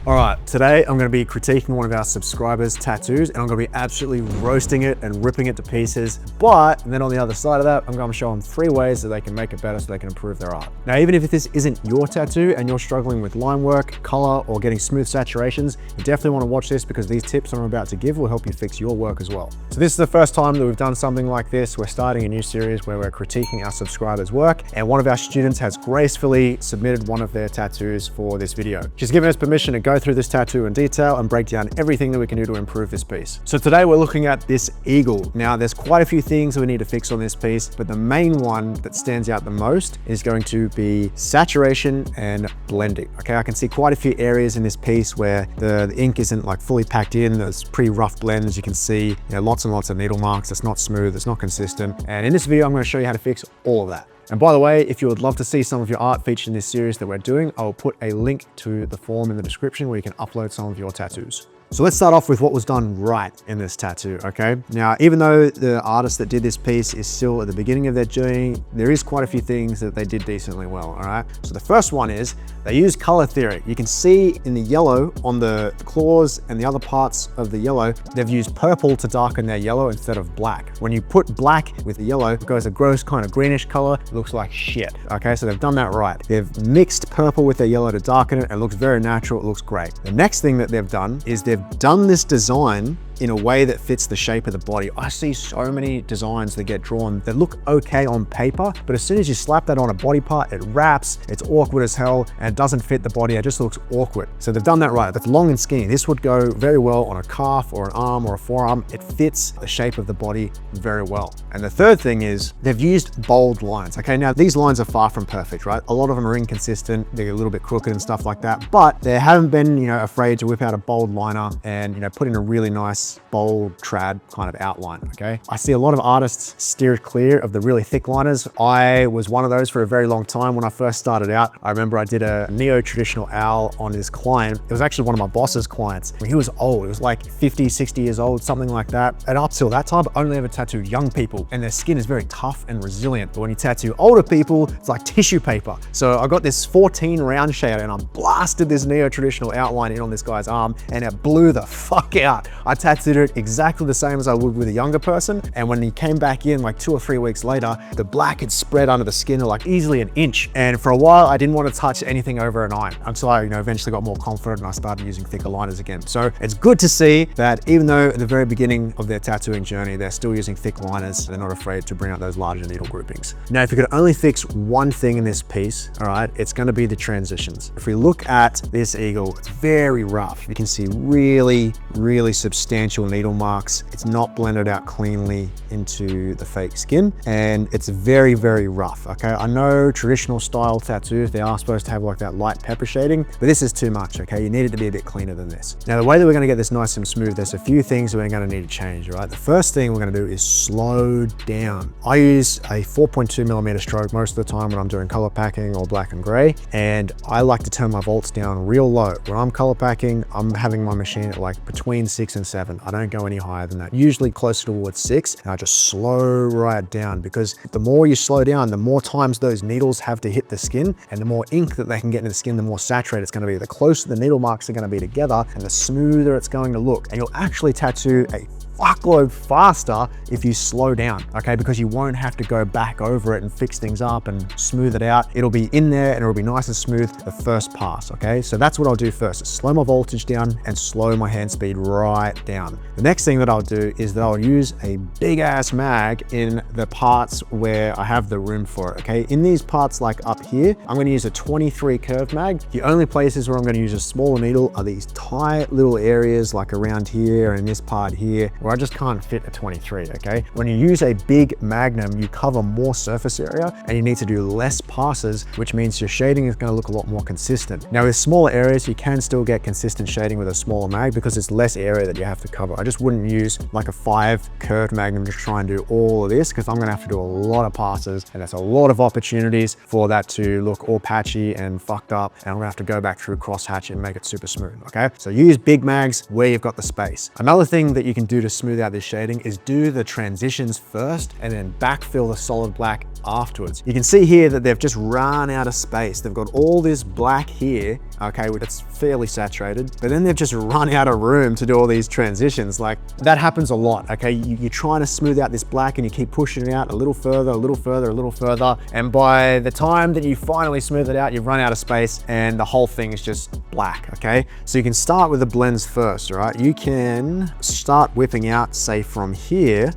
All right, today I'm gonna be critiquing one of our subscribers' tattoos and I'm gonna be absolutely roasting it and ripping it to pieces. But then on the other side of that, I'm gonna show them 3 ways that they can make it better so they can improve their art. Now, even if this isn't your tattoo and you're struggling with line work, color, or getting smooth saturations, you definitely wanna watch this because these tips I'm about to give will help you fix your work as well. So this is the first time that we've done something like this. We're starting a new series where we're critiquing our subscribers' work, and one of our students has gracefully submitted one of their tattoos for this video. She's given us permission to go through this tattoo in detail and break down everything that we can do to improve this piece. So today we're looking at this eagle. Now there's quite a few things that we need to fix on this piece, but the main one that stands out the most is going to be saturation and blending. Okay, I can see quite a few areas in this piece where the ink isn't like fully packed in. There's pretty rough blends. You can see, lots and lots of needle marks. It's not smooth, it's not consistent. And in this video, I'm going to show you how to fix all of that. And by the way, if you would love to see some of your art featured in this series that we're doing, I'll put a link to the form in the description where you can upload some of your tattoos. So let's start off with what was done right in this tattoo, okay? Now, even though the artist that did this piece is still at the beginning of their journey, there is quite a few things that they did decently well, all right? So the first one is they used color theory. You can see in the yellow on the claws and the other parts of the yellow, they've used purple to darken their yellow instead of black. When you put black with the yellow, it goes a gross kind of greenish color. It looks like shit, okay? So they've done that right. They've mixed purple with their yellow to darken it. It looks very natural. It looks great. The next thing that they've done is they've done this design in a way that fits the shape of the body. I see so many designs that get drawn that look okay on paper, but as soon as you slap that on a body part, it wraps, it's awkward as hell, and it doesn't fit the body. It just looks awkward. So they've done that right. That's long and skinny. This would go very well on a calf or an arm or a forearm. It fits the shape of the body very well. And the third thing is they've used bold lines. Okay, now these lines are far from perfect, right? A lot of them are inconsistent. They're a little bit crooked and stuff like that, but they haven't been, afraid to whip out a bold liner and, put in a really nice bold trad kind of outline, okay? I see a lot of artists steer clear of the really thick liners. I was one of those for a very long time when I first started out. I remember I did a neo-traditional owl on his client. It was actually one of my boss's clients. He was old. It was like 50, 60 years old, something like that. And up till that time, I only ever tattooed young people and their skin is very tough and resilient. But when you tattoo older people, it's like tissue paper. So I got this 14 round shader and I blasted this neo-traditional outline in on this guy's arm and it blew the fuck out. I tattooed it exactly the same as I would with a younger person. And when he came back in like 2 or 3 weeks later, the black had spread under the skin like easily an inch. And for a while, I didn't want to touch anything over an eye until I, eventually got more confident and I started using thicker liners again. So it's good to see that even though at the very beginning of their tattooing journey, they're still using thick liners, they're not afraid to bring out those larger needle groupings. Now, if you could only fix one thing in this piece, all right, it's going to be the transitions. If we look at this eagle, it's very rough. You can see really, really substantial needle marks. It's not blended out cleanly into the fake skin and it's very, very rough, okay? I know traditional style tattoos, they are supposed to have like that light pepper shading, but this is too much, okay? You need it to be a bit cleaner than this. Now, the way that we're gonna get this nice and smooth, there's a few things that we're gonna need to change, right? The first thing we're gonna do is slow down. I use a 4.2 millimeter stroke most of the time when I'm doing color packing or black and gray, and I like to turn my volts down real low. When I'm color packing, I'm having my machine at like between 6 and 7. I don't go any higher than that, usually closer towards 6, and I just slow right down because the more you slow down, the more times those needles have to hit the skin and the more ink that they can get into the skin, the more saturated it's going to be. The closer the needle marks are going to be together and the smoother it's going to look, and you'll actually tattoo a fuckload faster if you slow down, okay? Because you won't have to go back over it and fix things up and smooth it out. It'll be in there and it'll be nice and smooth the first pass, okay? So that's what I'll do first, is slow my voltage down and slow my hand speed right down. The next thing that I'll do is that I'll use a big ass mag in the parts where I have the room for it, okay? In these parts like up here, I'm gonna use a 23 curved mag. The only places where I'm gonna use a smaller needle are these tight little areas like around here and this part here, where I just can't fit a 23, okay? When you use a big magnum, you cover more surface area and you need to do less passes, which means your shading is gonna look a lot more consistent. Now with smaller areas, you can still get consistent shading with a smaller mag because it's less area that you have to cover. I just wouldn't use like a 5 curved magnum to try and do all of this because I'm gonna have to do a lot of passes and that's a lot of opportunities for that to look all patchy and fucked up, and I'm gonna have to go back through crosshatch and make it super smooth, okay? So use big mags where you've got the space. Another thing that you can do to smooth out this shading is do the transitions first and then backfill the solid black afterwards. You can see here that they've just run out of space. They've got all this black here okay, it's fairly saturated, but then they've just run out of room to do all these transitions. Like, that happens a lot, okay? You're trying to smooth out this black and you keep pushing it out a little further, a little further, a little further. And by the time that you finally smooth it out, you've run out of space and the whole thing is just black, okay? So you can start with the blends first, all right? You can start whipping out, say from here,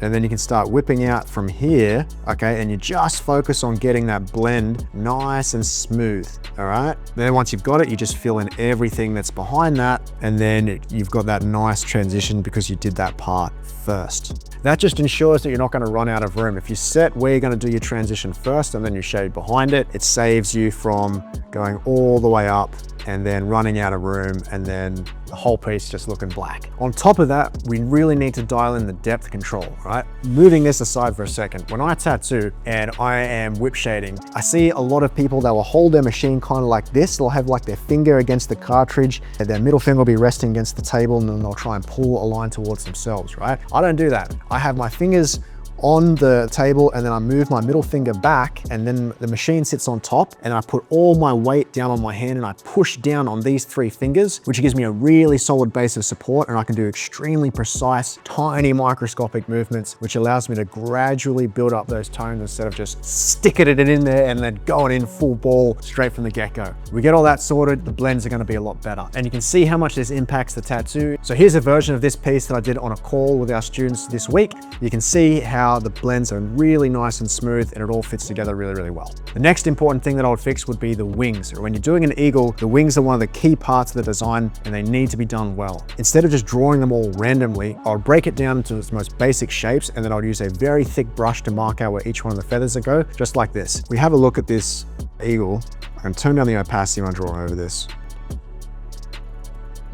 and then you can start whipping out from here, okay? And you just focus on getting that blend nice and smooth, all right? Then once you've got it, you just fill in everything that's behind that, and then you've got that nice transition because you did that part first. That just ensures that you're not gonna run out of room. If you set where you're gonna do your transition first and then you shade behind it, it saves you from going all the way up and then running out of room and then the whole piece just looking black. On top of that, we really need to dial in the depth control, right? Moving this aside for a second, when I tattoo and I am whip shading, I see a lot of people that will hold their machine kind of like this. They'll have like their finger against the cartridge and their middle finger will be resting against the table, and then they'll try and pull a line towards themselves, right? I don't do that. I have my fingers on the table and then I move my middle finger back and then the machine sits on top and I put all my weight down on my hand and I push down on these 3 fingers, which gives me a really solid base of support, and I can do extremely precise, tiny microscopic movements, which allows me to gradually build up those tones instead of just sticking it in there and then going in full ball straight from the get-go. We get all that sorted, the blends are gonna be a lot better. And you can see how much this impacts the tattoo. So here's a version of this piece that I did on a call with our students this week. You can see how the blends are really nice and smooth and it all fits together really, really well. The next important thing that I would fix would be the wings. When you're doing an eagle, the wings are one of the key parts of the design and they need to be done well. Instead of just drawing them all randomly, I'll break it down into its most basic shapes and then I'll use a very thick brush to mark out where each one of the feathers go, just like this. We have a look at this eagle. I can turn down the opacity when I draw over this.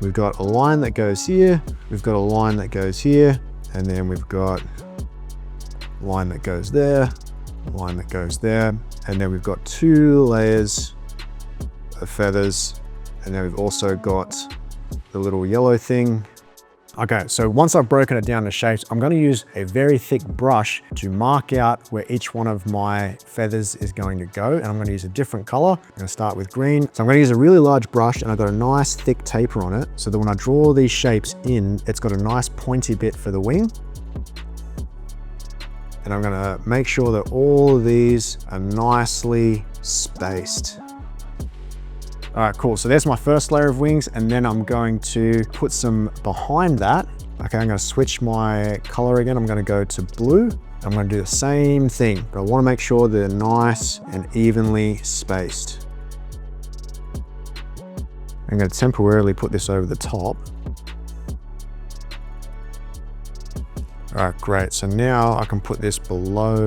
We've got a line that goes here, we've got a line that goes here, and then we've got line that goes there, line that goes there, and then we've got 2 layers of feathers, and then we've also got the little yellow thing. Okay, so once I've broken it down to shapes, I'm gonna use a very thick brush to mark out where each one of my feathers is going to go, and I'm gonna use a different color. I'm gonna start with green. So I'm gonna use a really large brush, and I've got a nice thick taper on it, so that when I draw these shapes in, it's got a nice pointy bit for the wing. And I'm gonna make sure that all of these are nicely spaced. All right, cool. So there's my first layer of wings, and then I'm going to put some behind that. Okay, I'm gonna switch my color again. I'm gonna go to blue. I'm gonna do the same thing, but I wanna make sure they're nice and evenly spaced. I'm gonna temporarily put this over the top. All right, great. So now I can put this below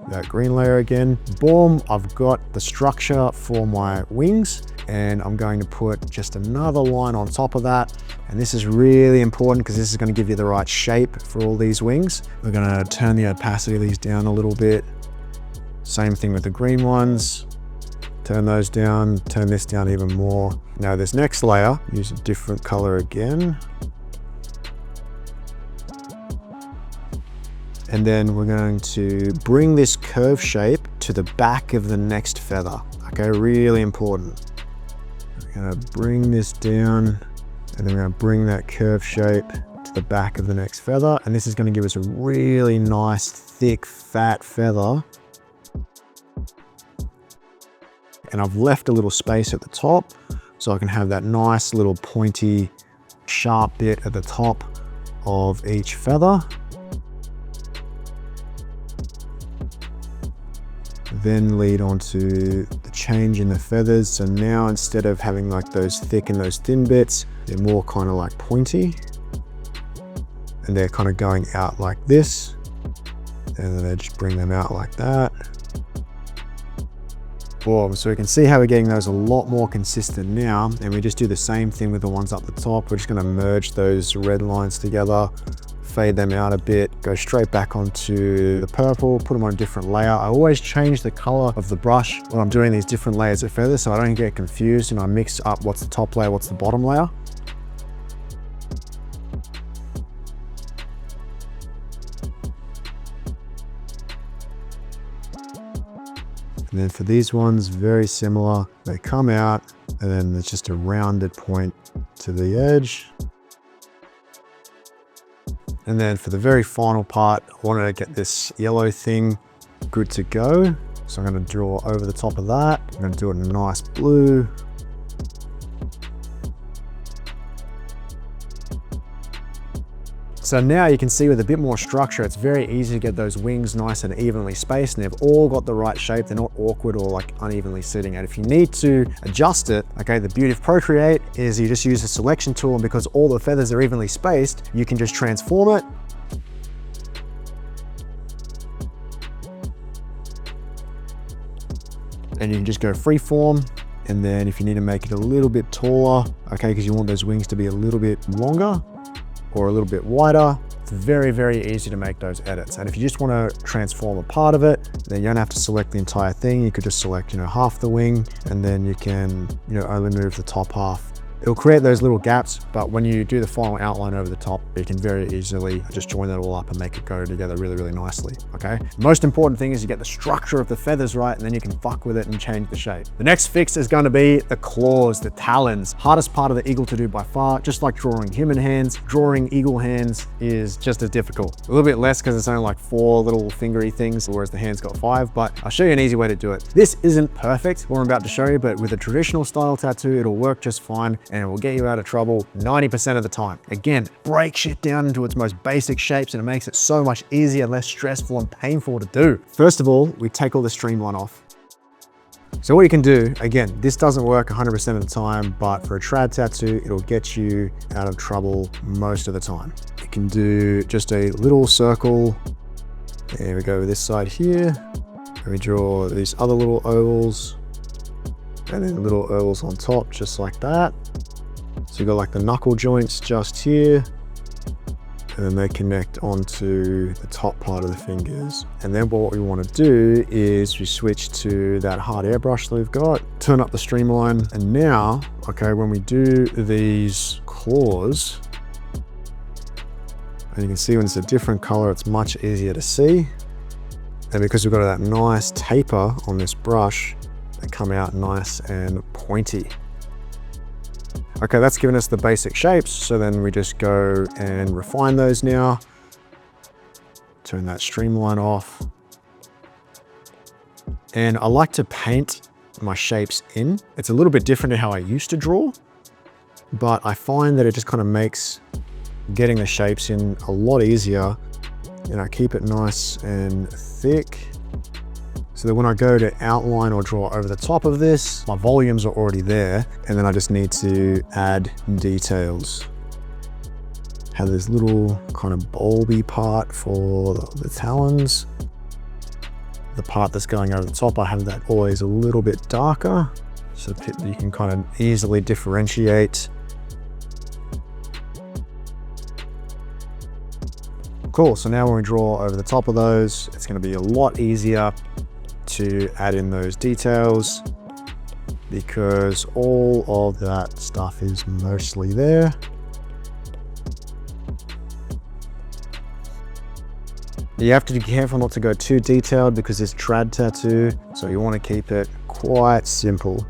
that green layer again. Boom, I've got the structure for my wings, and I'm going to put just another line on top of that. And this is really important because this is going to give you the right shape for all these wings. We're going to turn the opacity of these down a little bit. Same thing with the green ones. Turn those down, turn this down even more. Now this next layer, use a different color again. And then we're going to bring this curve shape to the back of the next feather. Okay, really important. We're gonna bring this down, and then we're gonna bring that curve shape to the back of the next feather. And this is gonna give us a really nice, thick, fat feather. And I've left a little space at the top, so I can have that nice little pointy, sharp bit at the top of each feather. Then lead on to the change in the feathers. So now instead of having like those thick and those thin bits, they're more kind of like pointy. And they're kind of going out like this. And then they just bring them out like that. Boom. So we can see how we're getting those a lot more consistent now. And we just do the same thing with the ones up the top. We're just going to merge those red lines together, fade them out a bit, go straight back onto the purple, put them on a different layer. I always change the color of the brush when I'm doing these different layers of feathers so I don't get confused and I mix up what's the top layer, what's the bottom layer. And then for these ones, very similar. They come out and then there's just a rounded point to the edge. And then for the very final part, I wanted to get this yellow thing good to go. So I'm going to draw over the top of that. I'm going to do it in a nice blue. So now you can see with a bit more structure, it's very easy to get those wings nice and evenly spaced, and they've all got the right shape. They're not awkward or like unevenly sitting. And if you need to adjust it, okay, the beauty of Procreate is you just use the selection tool, and because all the feathers are evenly spaced, you can just transform it. And you can just go freeform. And then if you need to make it a little bit taller, okay, because you want those wings to be a little bit longer, or a little bit wider, it's very, very easy to make those edits. And if you just want to transform a part of it, then you don't have to select the entire thing. You could just select, half the wing, and then you can, only move the top half. It'll create those little gaps, but when you do the final outline over the top, you can very easily just join that all up and make it go together really, really nicely, okay? Most important thing is you get the structure of the feathers right, and then you can fuck with it and change the shape. The next fix is going to be the claws, the talons. Hardest part of the eagle to do by far, just like drawing human hands. Drawing eagle hands is just as difficult. A little bit less because it's only like 4 little fingery things, whereas the hand's got 5, but I'll show you an easy way to do it. This isn't perfect, what I'm about to show you, but with a traditional style tattoo, it'll work just fine, and it will get you out of trouble 90% of the time. Again, break shit down into its most basic shapes, and it makes it so much easier, less stressful and painful to do. First of all, we take all the streamline off. So what you can do, again, this doesn't work 100% of the time, but for a trad tattoo, it'll get you out of trouble most of the time. You can do just a little circle. There we go with this side here. And we draw these other little ovals, and then little ovals on top, just like that. So you've got like the knuckle joints just here, and then they connect onto the top part of the fingers. And then what we want to do is we switch to that hard airbrush that we've got, turn up the streamline, and now, okay, when we do these claws, and you can see when it's a different color, it's much easier to see. And because we've got that nice taper on this brush, they come out nice and pointy. Okay, that's given us the basic shapes. So then we just go and refine those now. Turn that streamline off. And I like to paint my shapes in. It's a little bit different to how I used to draw, but I find that it just kind of makes getting the shapes in a lot easier. Keep it nice and thick, so that when I go to outline or draw over the top of this, my volumes are already there, and then I just need to add details. Have this little kind of bulby part for the talons. The part that's going over the top, I have that always a little bit darker, so that you can kind of easily differentiate. Cool, so now when we draw over the top of those, it's going to be a lot easier to add in those details because all of that stuff is mostly there. You have to be careful not to go too detailed because it's trad tattoo, so you want to keep it quite simple.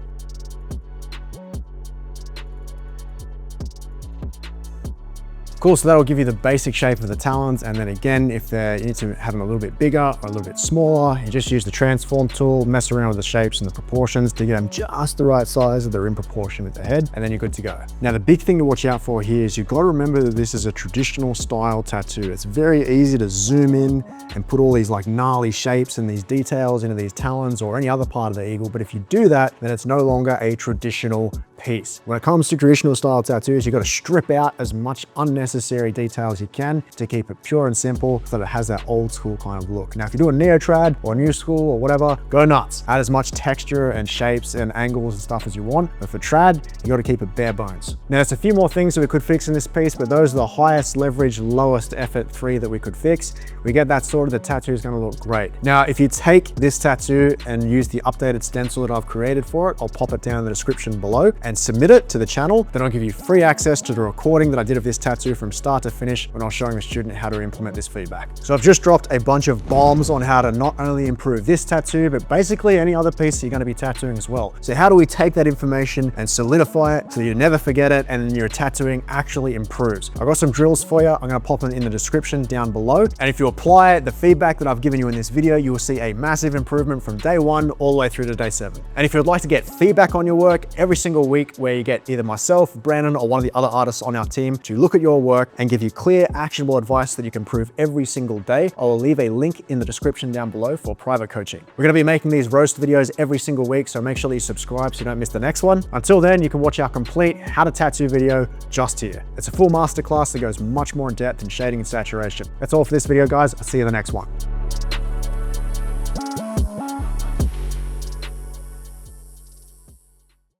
Cool, so that'll give you the basic shape of the talons, and then again, if you need to have them a little bit bigger or a little bit smaller, you just use the transform tool, mess around with the shapes and the proportions to get them just the right size so they're in proportion with the head, and then you're good to go. Now, the big thing to watch out for here is you've got to remember that this is a traditional style tattoo. It's very easy to zoom in and put all these like gnarly shapes and these details into these talons or any other part of the eagle, but if you do that, then it's no longer a traditional piece. When it comes to traditional style tattoos, you've got to strip out as much unnecessary detail as you can to keep it pure and simple so that it has that old school kind of look. Now, if you're doing neo-trad or new school or whatever, go nuts. Add as much texture and shapes and angles and stuff as you want. But for trad, you got to keep it bare bones. Now, there's a few more things that we could fix in this piece, but those are the highest leverage, lowest effort 3 that we could fix. We get that sorted, the tattoo is going to look great. Now, if you take this tattoo and use the updated stencil that I've created for it, I'll pop it down in the description below, and and submit it to the channel, then I'll give you free access to the recording that I did of this tattoo from start to finish when I was showing the student how to implement this feedback. So I've just dropped a bunch of bombs on how to not only improve this tattoo, but basically any other piece you're going to be tattooing as well. So how do we take that information and solidify it so you never forget it and then your tattooing actually improves? I've got some drills for you. I'm going to pop them in the description down below. And if you apply the feedback that I've given you in this video, you will see a massive improvement from day 1 all the way through to day 7. And if you'd like to get feedback on your work every single week, where you get either myself, Brandon, or one of the other artists on our team to look at your work and give you clear, actionable advice that you can improve every single day, I will leave a link in the description down below for private coaching. We're going to be making these roast videos every single week, so make sure that you subscribe so you don't miss the next one. Until then, you can watch our complete how to tattoo video just here. It's a full masterclass that goes much more in depth in shading and saturation. That's all for this video, guys. I'll see you in the next one.